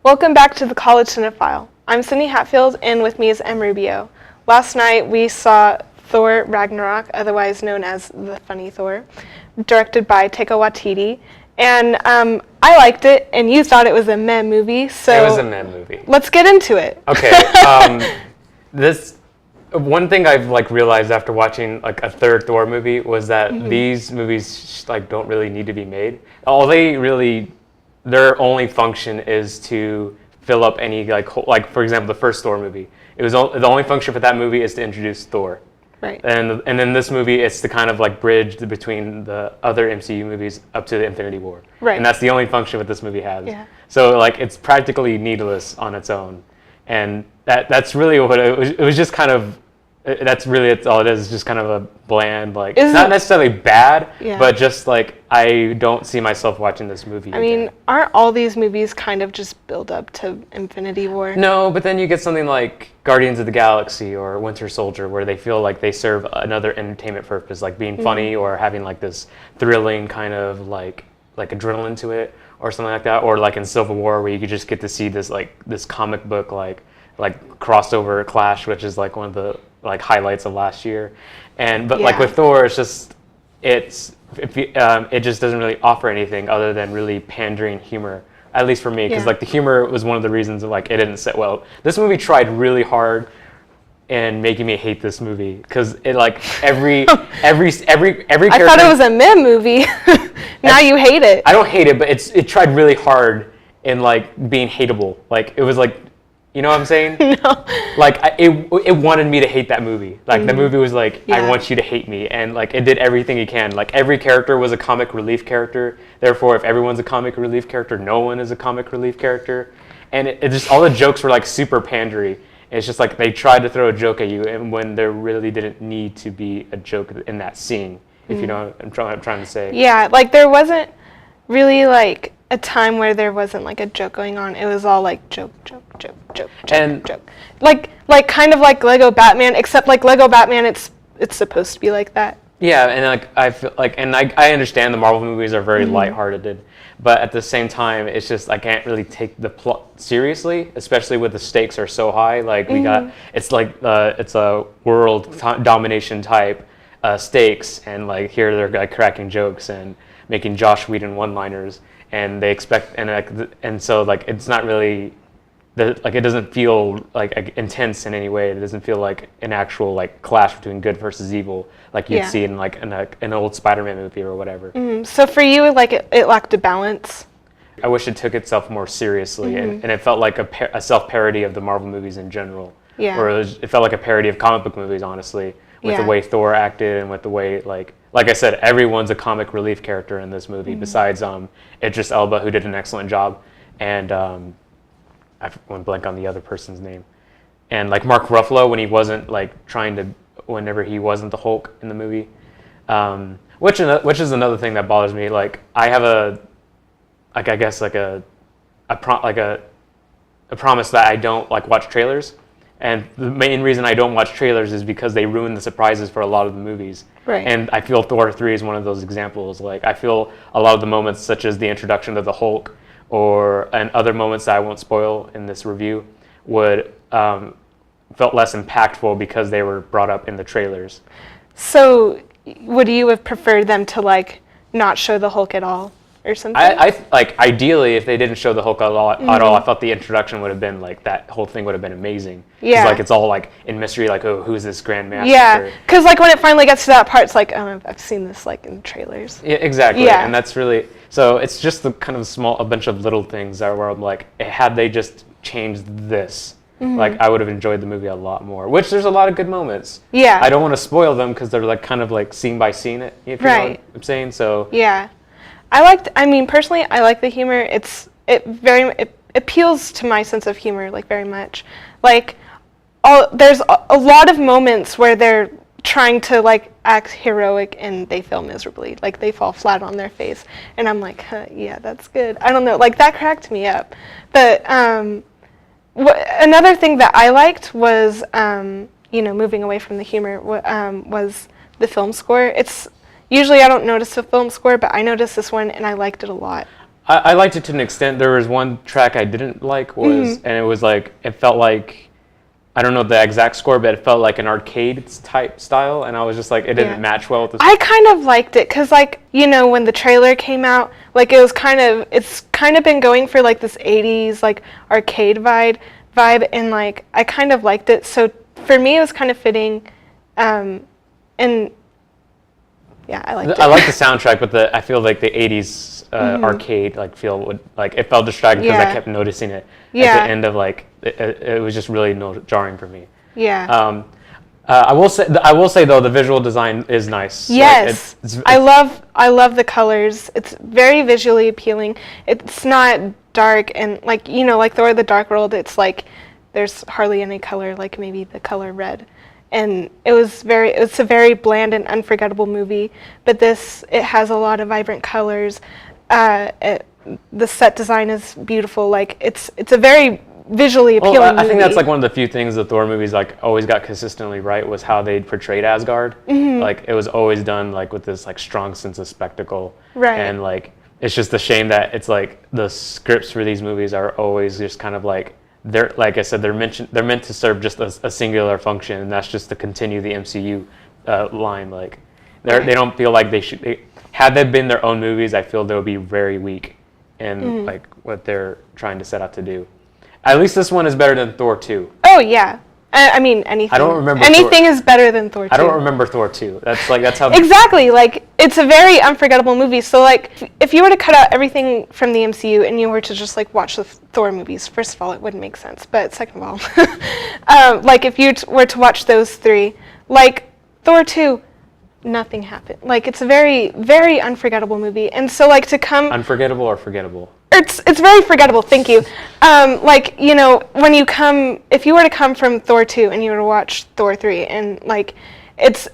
Welcome back to the College Cinephile. I'm Cindy Hatfield, and with me is M. Rubio. Last night we saw Thor Ragnarok, otherwise known as The Funny Thor, directed by Taika Waititi. And I liked it, and you thought it was a meh movie, so... It was a meh movie. Let's get into it. Okay, one thing I've realized after watching a third Thor movie was that these movies don't really need to be made. Their only function is to fill up any for example, the first Thor movie. The only function for that movie is to introduce Thor. Right. And in this movie, it's to kind of bridge between the other MCU movies up to the Infinity War. Right. And that's the only function that this movie has. Yeah. So it's practically needless on its own. And that's really what it was just kind of, that's all it is. It's just kind of a bland, it's not necessarily bad, but just I don't see myself watching this movie again. mean, aren't all these movies kind of just build up to Infinity War? No, but then you get something like Guardians of the Galaxy or Winter Soldier where they feel like they serve another entertainment purpose, like being funny or having this thrilling kind of adrenaline to it or something like that. Or in Civil War where you could just get to see this this comic book crossover clash, which is one of the highlights of last year. But with Thor, it's just it just doesn't really offer anything other than really pandering humor, at least for me, because the humor was one of the reasons it didn't sit well. This movie tried really hard in making me hate this movie because it every character. I thought it was a meh movie. Now you hate it. I don't hate it, but it tried really hard in being hateable. It was you know what I'm saying? No. It wanted me to hate that movie. The movie was I want you to hate me, and it did everything it can. Every character was a comic relief character. Therefore, if everyone's a comic relief character, no one is a comic relief character. And it just all the jokes were super pandery. It's just they tried to throw a joke at you, and when there really didn't need to be a joke in that scene. If you know what I'm trying to say. Yeah, there wasn't really a time where there wasn't a joke going on. It was all joke, joke, joke. Kind of like Lego Batman, except Lego Batman, it's supposed to be like that. Yeah, and I feel I understand the Marvel movies are very lighthearted, but at the same time, it's just I can't really take the plot seriously, especially when the stakes are so high. It's a world domination type stakes, and here they're cracking jokes and making Josh Whedon one-liners, and they expect and so it's not really. It doesn't feel intense in any way. It doesn't feel like an actual clash between good versus evil you'd see in an old Spider-Man movie or whatever. So for you, it lacked a balance. I wish it took itself more seriously, and it felt like a self-parody of the Marvel movies in general. Yeah. Or it felt like a parody of comic book movies, honestly, with the way Thor acted and with the way like I said, everyone's a comic relief character in this movie besides Idris Elba, who did an excellent job, and I went blank on the other person's name. And Mark Ruffalo when he wasn't whenever he wasn't the Hulk in the movie, which is another thing that bothers me. I have a promise that I don't watch trailers, and the main reason I don't watch trailers is because they ruin the surprises for a lot of the movies. Right. And I feel Thor 3 is one of those examples. I feel a lot of the moments, such as the introduction of the Hulk, and other moments that I won't spoil in this review, felt less impactful because they were brought up in the trailers. So, would you have preferred them to not show the Hulk at all, or something? Ideally, if they didn't show the Hulk at all, I thought the introduction would have been that whole thing would have been amazing. Yeah. It's all in mystery, oh, who's this Grand Master? Yeah, because when it finally gets to that part, it's oh, I've seen this in trailers. Yeah, exactly. Yeah. And that's really, so it's just the kind of a bunch of little things where I'm had they just changed this, I would have enjoyed the movie a lot more, which there's a lot of good moments. Yeah. I don't want to spoil them because they're kind of scene by scene, if you know what I'm saying, so. Yeah. Personally, I like the humor. It appeals to my sense of humor, very much. There's a lot of moments where they're trying to act heroic and they fail miserably. They fall flat on their face, and I'm yeah, that's good. I don't know, that cracked me up. But another thing that I liked was, moving away from the humor, was the film score. Usually I don't notice the film score, but I noticed this one and I liked it a lot. I liked it to an extent. There was one track I didn't like and it was like, it felt like, I don't know the exact score, but it felt like an arcade type style, and I was just like, it didn't match well with the. I kind of liked it because, like, you know, when the trailer came out, like it's kind of been going for like this 80s like arcade vibe, and like I kind of liked it. So for me, it was kind of fitting, and yeah, I liked it. I like the soundtrack, but I feel like the 80s arcade like feel would like it felt distracting because I kept noticing it at the end of like it was just really jarring for me. Yeah. I will say though the visual design is nice. Yes, like, I love the colors. It's very visually appealing. It's not dark and like, you know, like Thor: The Dark World. It's like there's hardly any color, like maybe the color red. And it's a very bland and unforgettable movie. But it has a lot of vibrant colors. The set design is beautiful. Like it's a very visually appealing movie. I think that's like one of the few things the Thor movies like always got consistently right was how they portrayed Asgard. Like it was always done like with this like strong sense of spectacle. Right. And like it's just a shame that it's like the scripts for these movies are always just kind of like they're like I said they're meant to serve just a singular function, and that's just to continue the MCU line. Like they don't feel like they should. Had they been their own movies, I feel they would be very weak in like what they're trying to set out to do. At least this one is better than Thor 2. Oh yeah, I mean anything. I don't remember. Anything is better than Thor 2. I don't remember Thor 2. That's how. Exactly. Like it's a very unforgettable movie. So like if you were to cut out everything from the MCU and you were to just like watch the Thor movies, first of all, it wouldn't make sense. But second of all, like if you were to watch those three, like Thor 2. Nothing happened. Like it's a very, very unforgettable movie, and so like to come unforgettable or forgettable. It's very forgettable. Thank you. Like you know if you were to come from Thor 2 and you were to watch Thor 3, and like it's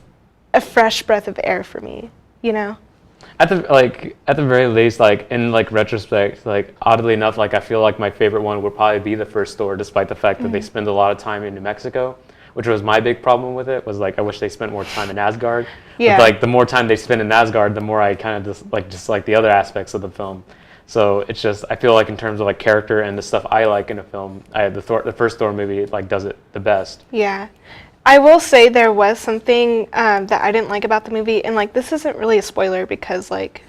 a fresh breath of air for me. You know. At the very least, like in like retrospect, like oddly enough, like I feel like my favorite one would probably be the first Thor, despite the fact that they spend a lot of time in New Mexico. Which was my big problem with it, was like I wish they spent more time in Asgard. Yeah. But, like the more time they spend in Asgard, the more I kind of just like the other aspects of the film. So it's just I feel like in terms of like character and the stuff I like in a film, the first Thor movie like does it the best. Yeah, I will say there was something that I didn't like about the movie, and like this isn't really a spoiler because like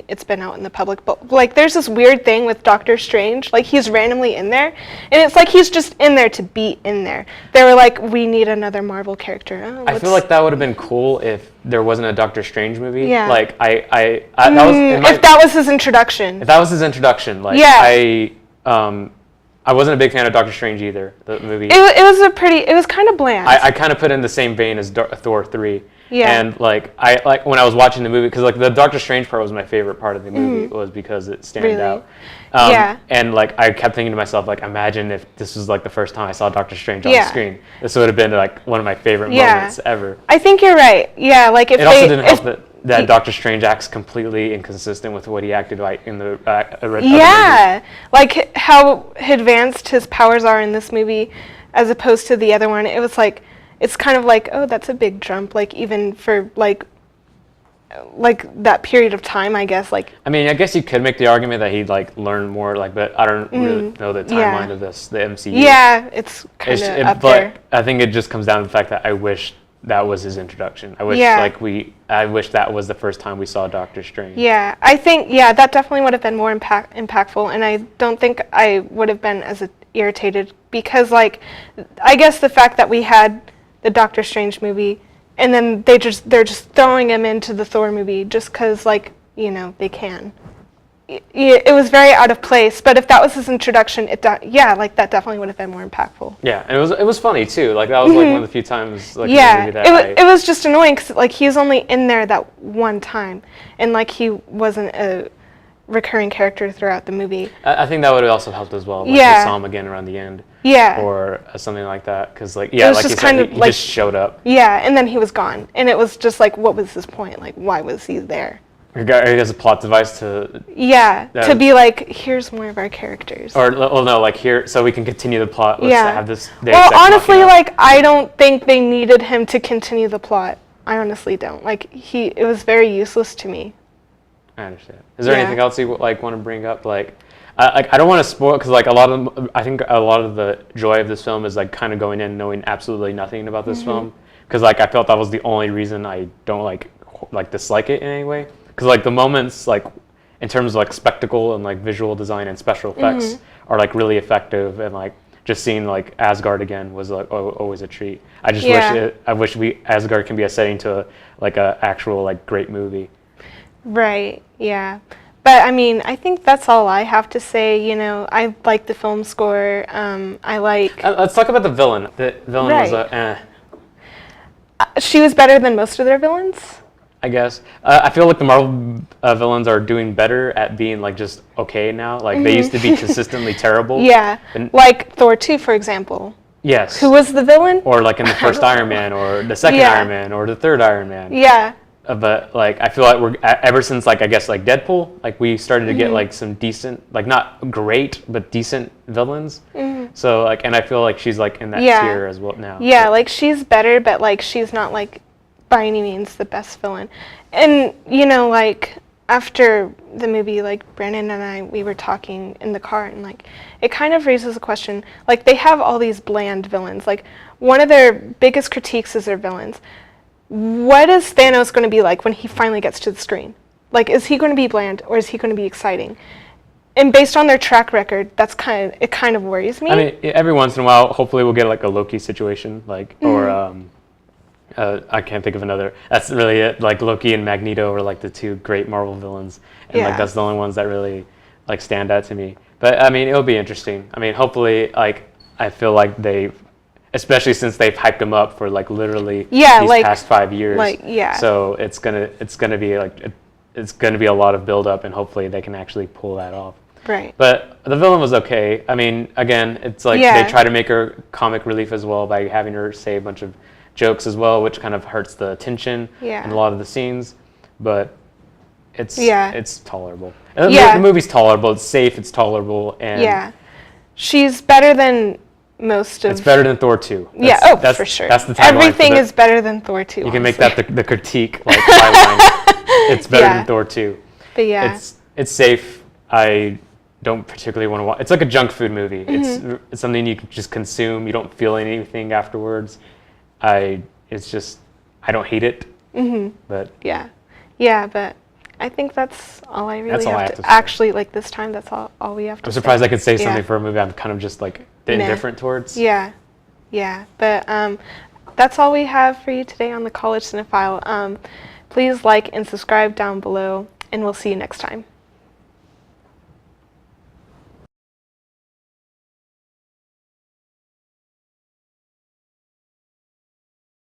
it's been out in the public, but like there's this weird thing with Doctor Strange, like he's randomly in there, and it's like he's just in there to be in there. They were like, we need another Marvel character. I feel like that would have been cool if there wasn't a Doctor Strange movie. Yeah. Like that was if that was his introduction. If that was his introduction, like yeah. I wasn't a big fan of Doctor Strange either. The movie. It was kind of bland. I kind of put in the same vein as Thor 3. Yeah. And like when I was watching the movie, because like the Doctor Strange part was my favorite part of the movie, was because it stands out. Yeah. And like I kept thinking to myself, like imagine if this was like the first time I saw Doctor Strange on the screen. This would have been like one of my favorite moments ever. I think you're right. Yeah, like if it also didn't help that Doctor Strange acts completely inconsistent with what he acted like in the yeah, like how advanced his powers are in this movie, as opposed to the other one. It was like. It's kind of like, oh, that's a big jump, like even for like that period of time, I guess. Like, I mean, I guess you could make the argument that he'd like learn more, like, but I don't really know the timeline of the MCU. Yeah, it's kind of up there. But I think it just comes down to the fact that I wish that was his introduction. I wish I wish that was the first time we saw Doctor Strange. Yeah, I think that definitely would have been more impactful, and I don't think I would have been as irritated because like I guess the fact that we had the Doctor Strange movie, and then they're just throwing him into the Thor movie just because, like, you know, they can. It was very out of place, but if that was his introduction, like that definitely would have been more impactful. Yeah, and it was funny too. Like that was like one of the few times like in the movie that it was just annoying because like he was only in there that one time, and like he wasn't a recurring character throughout the movie. I think that would have also helped as well. Like, we saw him again around the end. Yeah. Or something like that, because like like you said, he just showed up. Yeah, and then he was gone, and it was just like, what was his point? Like, why was he there? He has a plot device to. Yeah, to be like, here's more of our characters. Or well, no, like here, so we can continue the plot. Let's have this. Well, honestly, like I don't think they needed him to continue the plot. I honestly don't. Like it was very useless to me. I understand. Is there Yeah. anything else you like want to bring up? Like I don't want to spoil because like I think a lot of the joy of this film is like kind of going in knowing absolutely nothing about this film, because like I felt that was the only reason I don't like dislike it in any way, because like the moments like in terms of like spectacle and like visual design and special effects are like really effective, and like just seeing like Asgard again was like always a treat. I just wish Asgard can be a setting to like a actual like great movie. Right, yeah. But I mean, I think that's all I have to say. You know, I like the film score. I like. Let's talk about the villain. The villain was She was better than most of their villains. I guess. I feel like the Marvel villains are doing better at being like just okay now. Like they used to be consistently terrible. Yeah, And, like Thor 2, for example. yes. Who was the villain? Or like in the first Iron Man, or the second Iron Man, or the third Iron Man. Yeah. But like I feel like we're ever since like I guess like Deadpool, like we started to get like some decent, like not great but decent villains. So like, and I feel like she's like in that tier as well now. Yeah, like she's better, but like she's not like by any means the best villain. And you know, like after the movie, like Brandon and we were talking in the car, and like it kind of raises a question. Like they have all these bland villains. Like one of their biggest critiques is their villains. What is Thanos going to be like when he finally gets to the screen? Like, is he going to be bland, or is he going to be exciting? And based on their track record, it kind of worries me. I mean, every once in a while, hopefully we'll get like a Loki situation, like, or I can't think of another. That's really it. Like Loki and Magneto are like the two great Marvel villains, and like that's the only ones that really like stand out to me. But I mean, it'll be interesting. I mean, hopefully, like I feel like especially since they've hyped them up for like literally these past 5 years. So it's gonna be a lot of build up, and hopefully they can actually pull that off. Right. But the villain was okay. I mean, again, it's like they try to make her comic relief as well by having her say a bunch of jokes as well, which kind of hurts the tension in a lot of the scenes. But it's tolerable. The movie's tolerable. It's safe. It's tolerable. And she's better than most of. It's better than Thor 2. That's for sure. That's the tagline. Everything is better than Thor 2. You can make that the critique, like byline. It's better than Thor 2. But it's safe. I don't particularly want to watch. It's like a junk food movie. It's something you can just consume. You don't feel anything afterwards. I don't hate it. But but I think that's all I really have to actually like this time. That's all we have to. I'm surprised I could say something for a movie I'm kind of just like indifferent towards. Yeah. But that's all we have for you today on the College Cinephile. Please like and subscribe down below, and we'll see you next time.